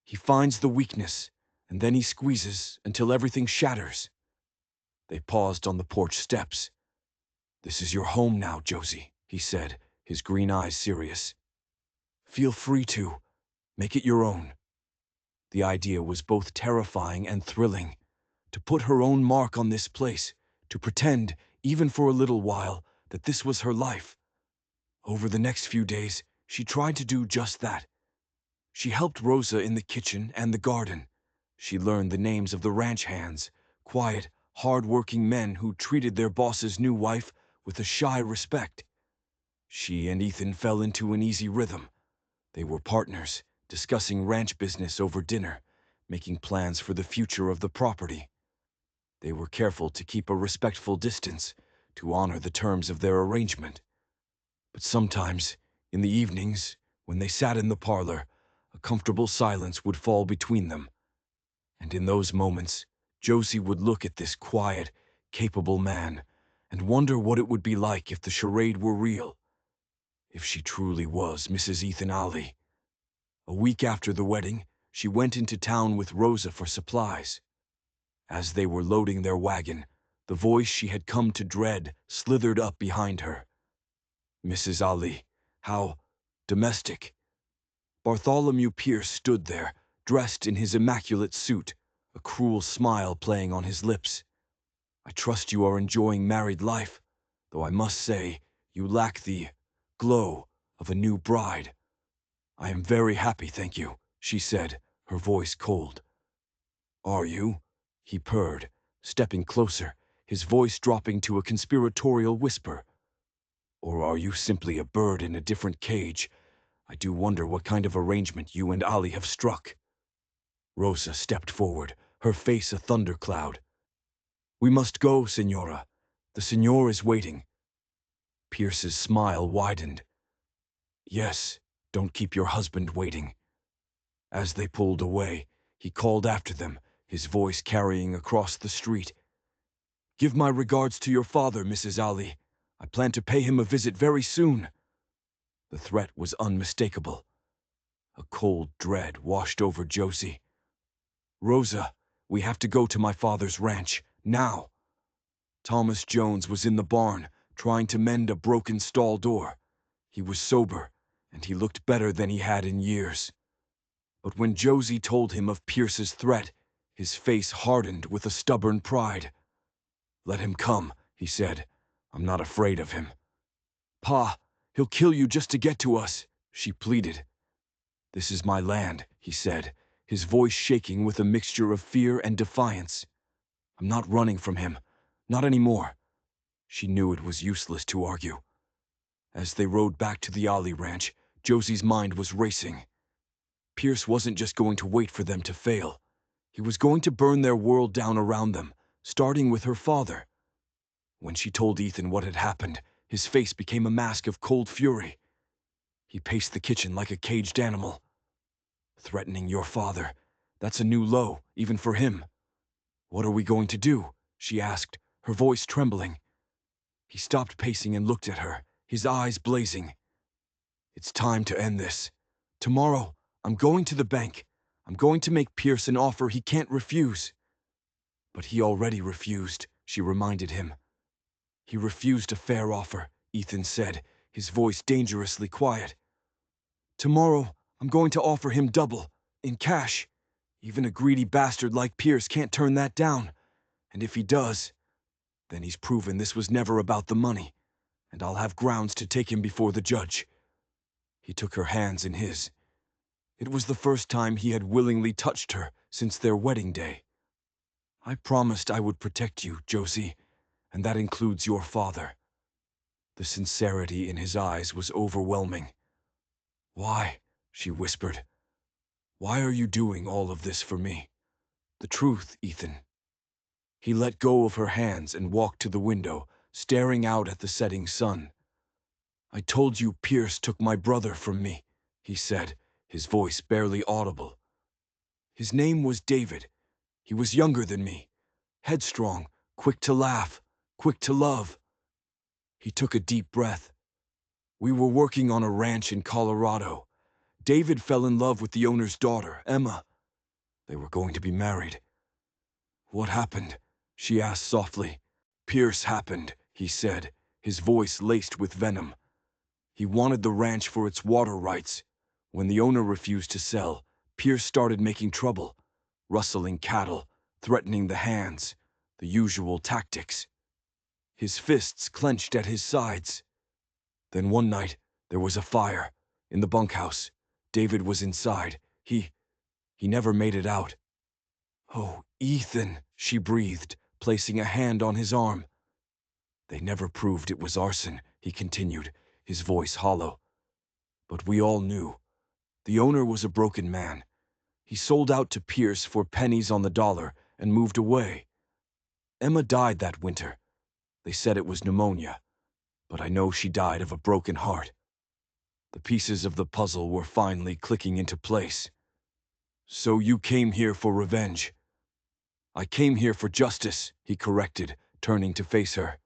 "He finds the weakness, and then he squeezes until everything shatters." They paused on the porch steps. "This is your home now, Josie," he said, his green eyes serious. "Feel free to make it your own." The idea was both terrifying and thrilling. To put her own mark on this place, to pretend, even for a little while, that this was her life. Over the next few days, she tried to do just that. She helped Rosa in the kitchen and the garden. She learned the names of the ranch hands, quiet, hard-working men who treated their boss's new wife with a shy respect. She and Ethan fell into an easy rhythm. They were partners, discussing ranch business over dinner, making plans for the future of the property. They were careful to keep a respectful distance, to honor the terms of their arrangement. But sometimes, in the evenings, when they sat in the parlor, a comfortable silence would fall between them. And in those moments, Josie would look at this quiet, capable man and wonder what it would be like if the charade were real, if she truly was Mrs. Ethan Alli. A week after the wedding, she went into town with Rosa for supplies. As they were loading their wagon, the voice she had come to dread slithered up behind her. "Mrs. Ali, how domestic." Bartholomew Pierce stood there, dressed in his immaculate suit, a cruel smile playing on his lips. "I trust you are enjoying married life, though I must say you lack the glow of a new bride." "I am very happy, thank you," she said, her voice cold. "Are you?" he purred, stepping closer, his voice dropping to a conspiratorial whisper. "Or are you simply a bird in a different cage? I do wonder what kind of arrangement you and Ali have struck." Rosa stepped forward, her face a thundercloud. "We must go, Senora. The Senor is waiting." Pierce's smile widened. "Yes, don't keep your husband waiting." As they pulled away, he called after them, his voice carrying across the street. "Give my regards to your father, Mrs. Ali. I plan to pay him a visit very soon." The threat was unmistakable. A cold dread washed over Josie. "Rosa, we have to go to my father's ranch, now." Thomas Jones was in the barn, trying to mend a broken stall door. He was sober, and he looked better than he had in years. But when Josie told him of Pierce's threat, his face hardened with a stubborn pride. "Let him come," he said. "I'm not afraid of him." "Pa, he'll kill you just to get to us," she pleaded. "This is my land," he said, his voice shaking with a mixture of fear and defiance. "I'm not running from him. Not anymore." She knew it was useless to argue. As they rode back to the Ollie Ranch, Josie's mind was racing. Pierce wasn't just going to wait for them to fail. He was going to burn their world down around them, starting with her father. When she told Ethan what had happened, his face became a mask of cold fury. He paced the kitchen like a caged animal. "Threatening your father, that's a new low, even for him." "What are we going to do?" she asked, her voice trembling. He stopped pacing and looked at her, his eyes blazing. "It's time to end this. Tomorrow, I'm going to the bank. I'm going to make Pierce an offer he can't refuse." "But he already refused," she reminded him. "He refused a fair offer," Ethan said, his voice dangerously quiet. "Tomorrow, I'm going to offer him double, in cash. Even a greedy bastard like Pierce can't turn that down. And if he does, then he's proven this was never about the money, and I'll have grounds to take him before the judge." He took her hands in his. It was the first time he had willingly touched her since their wedding day. "I promised I would protect you, Josie, and that includes your father." The sincerity in his eyes was overwhelming. "Why?" she whispered. "Why are you doing all of this for me? The truth, Ethan." He let go of her hands and walked to the window, staring out at the setting sun. "I told you Pierce took my brother from me," he said, his voice barely audible. "His name was David. He was younger than me, headstrong, quick to laugh, quick to love." He took a deep breath. "We were working on a ranch in Colorado. David fell in love with the owner's daughter, Emma. They were going to be married." "What happened?" she asked softly. "Pierce happened," he said, his voice laced with venom. "He wanted the ranch for its water rights. When the owner refused to sell, Pierce started making trouble, rustling cattle, threatening the hands, the usual tactics." His fists clenched at his sides. "Then one night, there was a fire, in the bunkhouse. David was inside. He never made it out." "Oh, Ethan," she breathed, placing a hand on his arm. "They never proved it was arson," he continued, his voice hollow. "But we all knew. The owner was a broken man. He sold out to Pierce for pennies on the dollar and moved away. Emma died that winter. They said it was pneumonia, but I know she died of a broken heart." The pieces of the puzzle were finally clicking into place. "So you came here for revenge?" "I came here for justice," he corrected, turning to face her.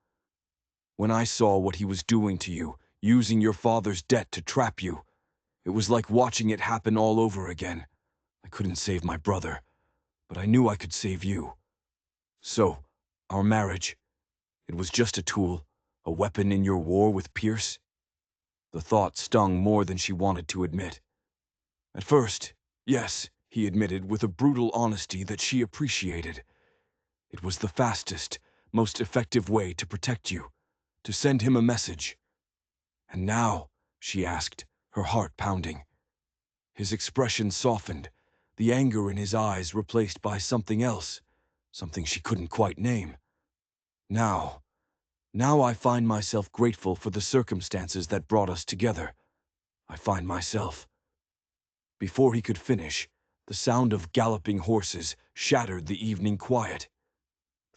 "When I saw what he was doing to you, using your father's debt to trap you, it was like watching it happen all over again. I couldn't save my brother, but I knew I could save you. So, our marriage, it was just a tool, a weapon in your war with Pierce?" The thought stung more than she wanted to admit. "At first, yes," he admitted with a brutal honesty that she appreciated. "It was the fastest, most effective way to protect you, to send him a message." "And now?" she asked, her heart pounding. His expression softened, the anger in his eyes replaced by something else, something she couldn't quite name. Now I find myself grateful for the circumstances that brought us together. I find myself." Before he could finish, the sound of galloping horses shattered the evening quiet.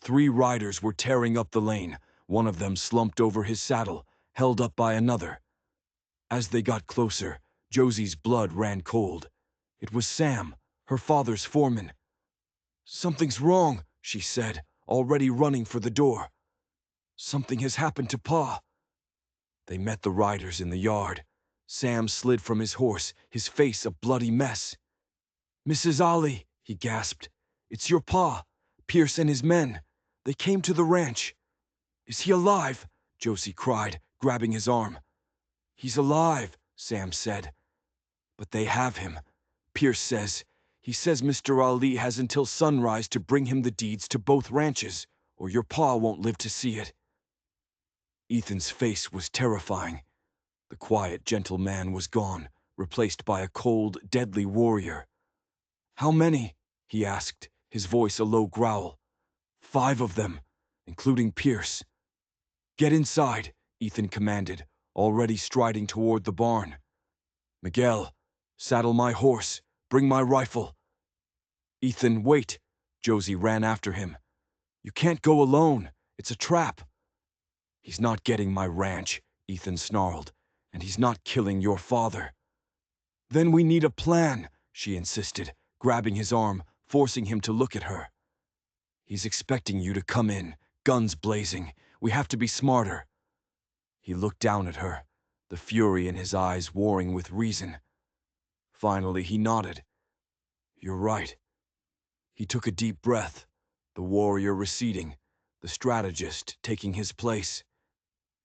3 riders were tearing up the lane, one of them slumped over his saddle, held up by another. As they got closer, Josie's blood ran cold. It was Sam, her father's foreman. "Something's wrong," she said, already running for the door. "Something has happened to Pa." They met the riders in the yard. Sam slid from his horse, his face a bloody mess. "Mrs. Ollie," he gasped. "It's your pa, Pierce and his men. They came to the ranch." "Is he alive?" Josie cried, grabbing his arm. "He's alive," Sam said. "But they have him. Pierce says. He says Mr. Ali has until sunrise to bring him the deeds to both ranches, or your pa won't live to see it." Ethan's face was terrifying. The quiet, gentle man was gone, replaced by a cold, deadly warrior. "How many?" he asked, his voice a low growl. "5 of them, including Pierce." "Get inside," Ethan commanded, already striding toward the barn. "Miguel, saddle my horse. Bring my rifle." "Ethan, wait." Josie ran after him. "You can't go alone. It's a trap." "He's not getting my ranch," Ethan snarled, "and he's not killing your father." "Then we need a plan," she insisted, grabbing his arm, forcing him to look at her. "He's expecting you to come in, guns blazing. We have to be smarter." He looked down at her, the fury in his eyes warring with reason. Finally, he nodded. "You're right." He took a deep breath, the warrior receding, the strategist taking his place.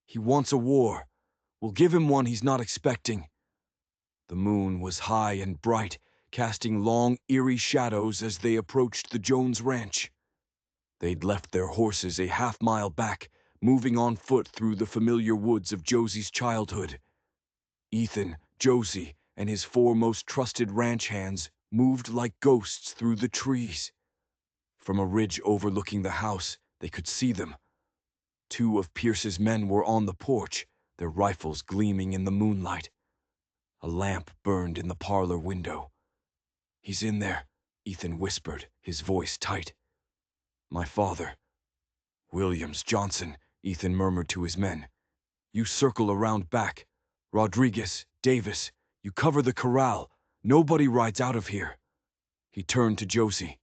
"He wants a war. We'll give him one he's not expecting." The moon was high and bright, casting long, eerie shadows as they approached the Jones ranch. They'd left their horses a half-mile back, moving on foot through the familiar woods of Josie's childhood. Ethan, Josie, and his 4 most trusted ranch hands moved like ghosts through the trees. From a ridge overlooking the house, they could see them. 2 of Pierce's men were on the porch, their rifles gleaming in the moonlight. A lamp burned in the parlor window. "He's in there," Ethan whispered, his voice tight. "My father." "Williams, Johnson," Ethan murmured to his men. "You circle around back. Rodriguez, Davis, you cover the corral. Nobody rides out of here." He turned to Josie.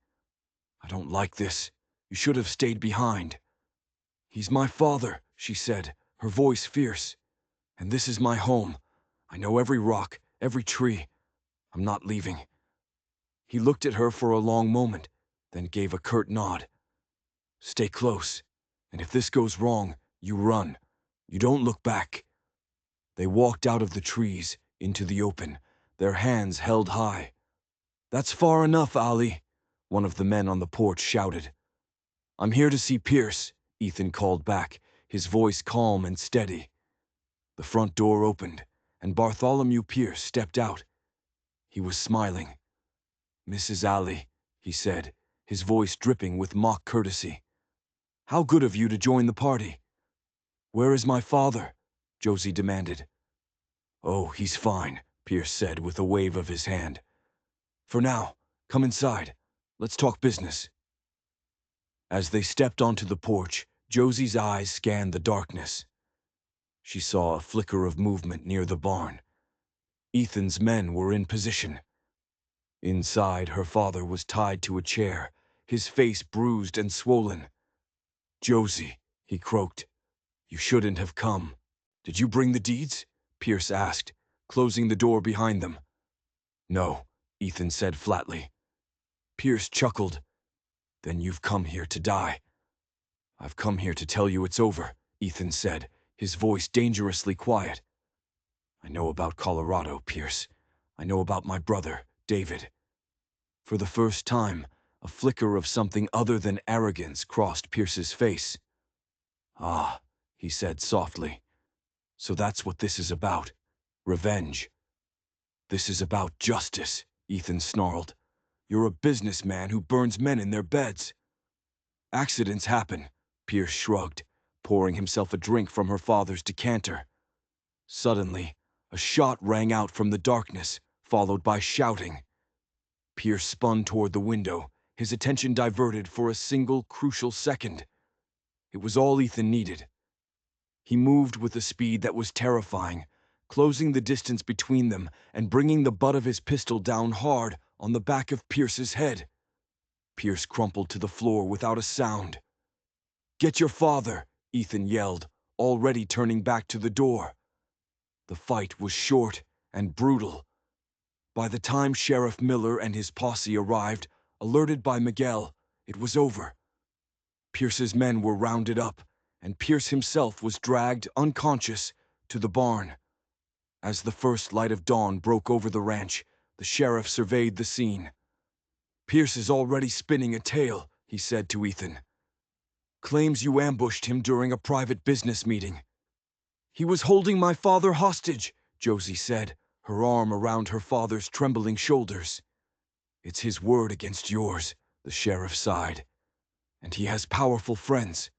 "I don't like this. You should have stayed behind." "He's my father," she said, her voice fierce. "And this is my home. I know every rock, every tree. I'm not leaving." He looked at her for a long moment, then gave a curt nod. "Stay close, and if this goes wrong, you run. You don't look back." They walked out of the trees, into the open, their hands held high. "That's far enough, Ali," one of the men on the porch shouted. "I'm here to see Pierce," Ethan called back, his voice calm and steady. The front door opened, and Bartholomew Pierce stepped out. He was smiling. "Mrs. Ali," he said, his voice dripping with mock courtesy. "How good of you to join the party." "Where is my father?" Josie demanded. "Oh, he's fine," Pierce said with a wave of his hand. "For now, come inside. Let's talk business." As they stepped onto the porch, Josie's eyes scanned the darkness. She saw a flicker of movement near the barn. Ethan's men were in position. Inside, her father was tied to a chair, his face bruised and swollen. "Josie," he croaked, "you shouldn't have come." "Did you bring the deeds?" Pierce asked, closing the door behind them. "No," Ethan said flatly. Pierce chuckled. "Then you've come here to die." "I've come here to tell you it's over," Ethan said, his voice dangerously quiet. "I know about Colorado, Pierce. I know about my brother, David." For the first time, a flicker of something other than arrogance crossed Pierce's face. "Ah," he said softly. "So that's what this is about. Revenge." "This is about justice," Ethan snarled. "You're a businessman who burns men in their beds." "Accidents happen," Pierce shrugged, pouring himself a drink from her father's decanter. Suddenly, a shot rang out from the darkness, followed by shouting. Pierce spun toward the window, his attention diverted for a single crucial second. It was all Ethan needed. He moved with a speed that was terrifying, closing the distance between them and bringing the butt of his pistol down hard on the back of Pierce's head. Pierce crumpled to the floor without a sound. "Get your father," Ethan yelled, already turning back to the door. The fight was short, and brutal. By the time Sheriff Miller and his posse arrived, alerted by Miguel, it was over. Pierce's men were rounded up, and Pierce himself was dragged, unconscious, to the barn. As the first light of dawn broke over the ranch, the sheriff surveyed the scene. "Pierce is already spinning a tale," he said to Ethan. "Claims you ambushed him during a private business meeting." "He was holding my father hostage," Josie said, her arm around her father's trembling shoulders. "It's his word against yours," the sheriff sighed. "And he has powerful friends."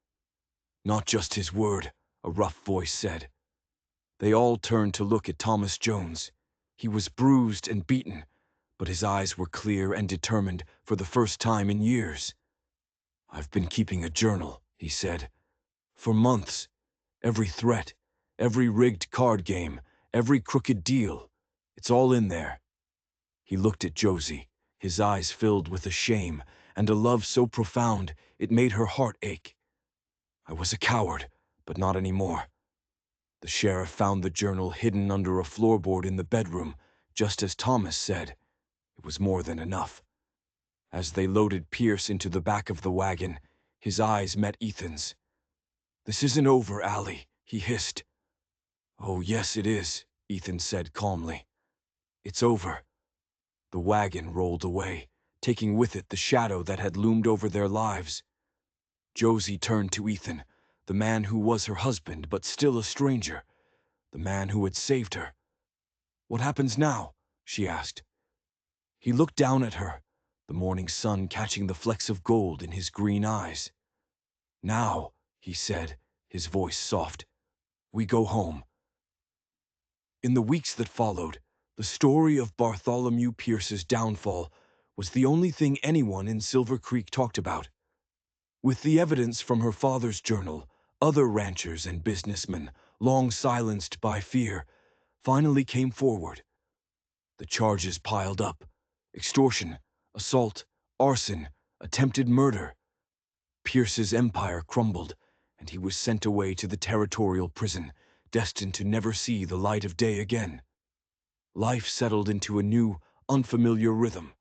"Not just his word," a rough voice said. They all turned to look at Thomas Jones. He was bruised and beaten, but his eyes were clear and determined for the first time in years. "I've been keeping a journal," he said. "For months. Every threat, every rigged card game, every crooked deal. It's all in there." He looked at Josie, his eyes filled with a shame and a love so profound it made her heart ache. "I was a coward, but not anymore." The sheriff found the journal hidden under a floorboard in the bedroom, just as Thomas said. It was more than enough. As they loaded Pierce into the back of the wagon, his eyes met Ethan's. "This isn't over, Allie," he hissed. "Oh, yes it is," Ethan said calmly. "It's over." The wagon rolled away, taking with it the shadow that had loomed over their lives. Josie turned to Ethan, the man who was her husband but still a stranger, the man who had saved her. "What happens now?" she asked. He looked down at her, the morning sun catching the flecks of gold in his green eyes. "Now," he said, his voice soft, "we go home." In the weeks that followed, the story of Bartholomew Pierce's downfall was the only thing anyone in Silver Creek talked about. With the evidence from her father's journal, other ranchers and businessmen, long silenced by fear, finally came forward. The charges piled up: extortion, assault, arson, attempted murder. Pierce's empire crumbled, and he was sent away to the territorial prison, destined to never see the light of day again. Life settled into a new, unfamiliar rhythm.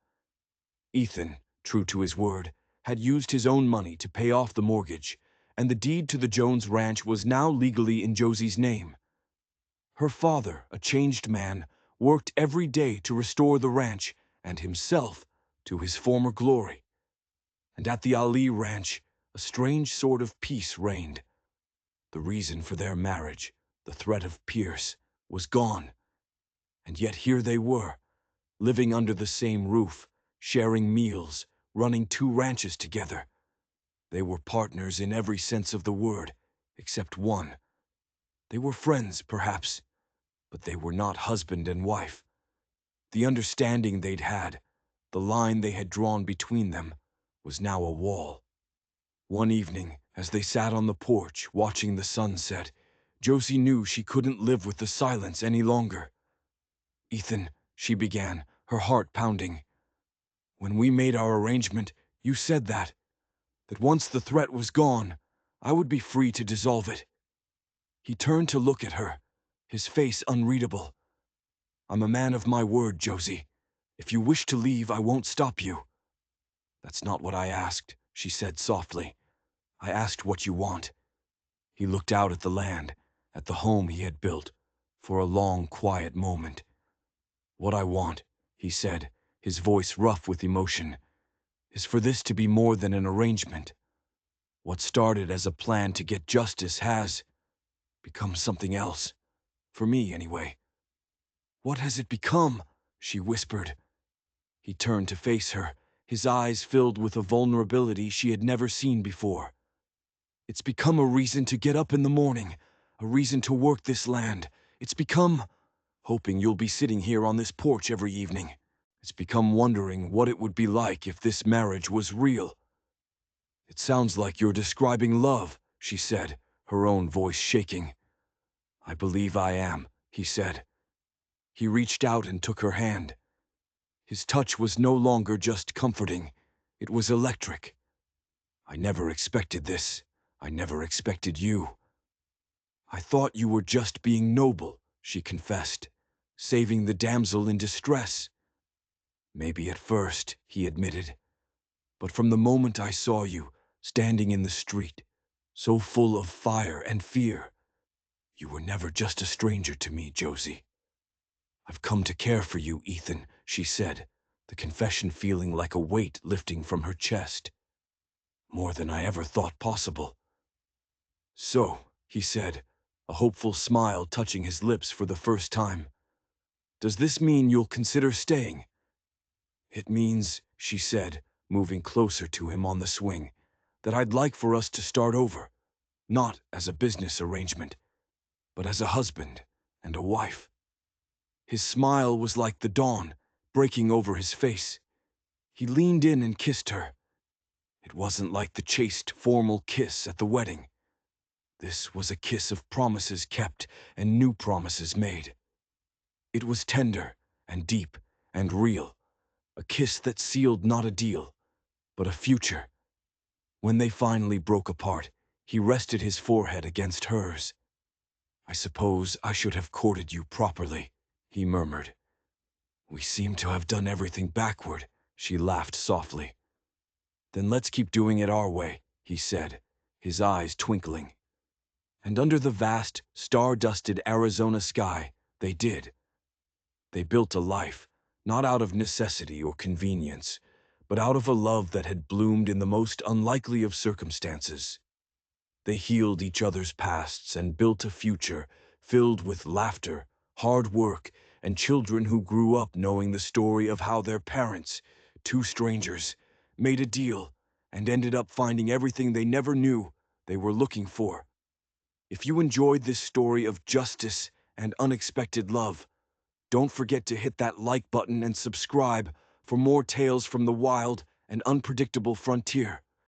Ethan, true to his word, had used his own money to pay off the mortgage, and the deed to the Jones ranch was now legally in Josie's name. Her father, a changed man, worked every day to restore the ranch and himself to his former glory. And at the Ali Ranch, a strange sort of peace reigned. The reason for their marriage, the threat of Pierce, was gone. And yet here they were, living under the same roof, sharing meals, running two ranches together. They were partners in every sense of the word, except one. They were friends, perhaps, but they were not husband and wife. The understanding they'd had, the line they had drawn between them, was now a wall. One evening, as they sat on the porch watching the sun set, Josie knew she couldn't live with the silence any longer. "Ethan," she began, her heart pounding, "when we made our arrangement, you said that once the threat was gone, I would be free to dissolve it." He turned to look at her, his face unreadable. "I'm a man of my word, Josie. If you wish to leave, I won't stop you." "That's not what I asked," she said softly. "I asked what you want." He looked out at the land, at the home he had built, for a long, quiet moment. "What I want," he said, his voice rough with emotion, "is for this to be more than an arrangement. What started as a plan to get justice has become something else. For me, anyway." "What has it become?" she whispered. He turned to face her, his eyes filled with a vulnerability she had never seen before. "It's become a reason to get up in the morning, a reason to work this land. It's become hoping you'll be sitting here on this porch every evening. It's become wondering what it would be like if this marriage was real." "It sounds like you're describing love," she said, her own voice shaking. "I believe I am," he said. He reached out and took her hand. His touch was no longer just comforting, it was electric. "I never expected this. I never expected you." "I thought you were just being noble," she confessed. saving the damsel in distress. Maybe at first, he admitted, but from the moment I saw you, standing in the street, so full of fire and fear, you were never just a stranger to me, Josie. I've come to care for you, Ethan, she said, the confession feeling like a weight lifting from her chest. More than I ever thought possible. So, he said, a hopeful smile touching his lips for the first time. Does this mean you'll consider staying? It means, she said, moving closer to him on the swing, that I'd like for us to start over, not as a business arrangement, but as a husband and a wife. His smile was like the dawn, breaking over his face. He leaned in and kissed her. It wasn't like the chaste, formal kiss at the wedding. This was a kiss of promises kept and new promises made. It was tender and deep and real, a kiss that sealed not a deal, but a future. When they finally broke apart, he rested his forehead against hers. I suppose I should have courted you properly, he murmured. We seem to have done everything backward, she laughed softly. Then let's keep doing it our way, he said, his eyes twinkling. And under the vast, star-dusted Arizona sky, they did. They built a life, not out of necessity or convenience, but out of a love that had bloomed in the most unlikely of circumstances. They healed each other's pasts and built a future filled with laughter, hard work, and children who grew up knowing the story of how their parents, two strangers, made a deal and ended up finding everything they never knew they were looking for. If you enjoyed this story of justice and unexpected love, don't forget to hit that like button and subscribe for more tales from the wild and unpredictable frontier.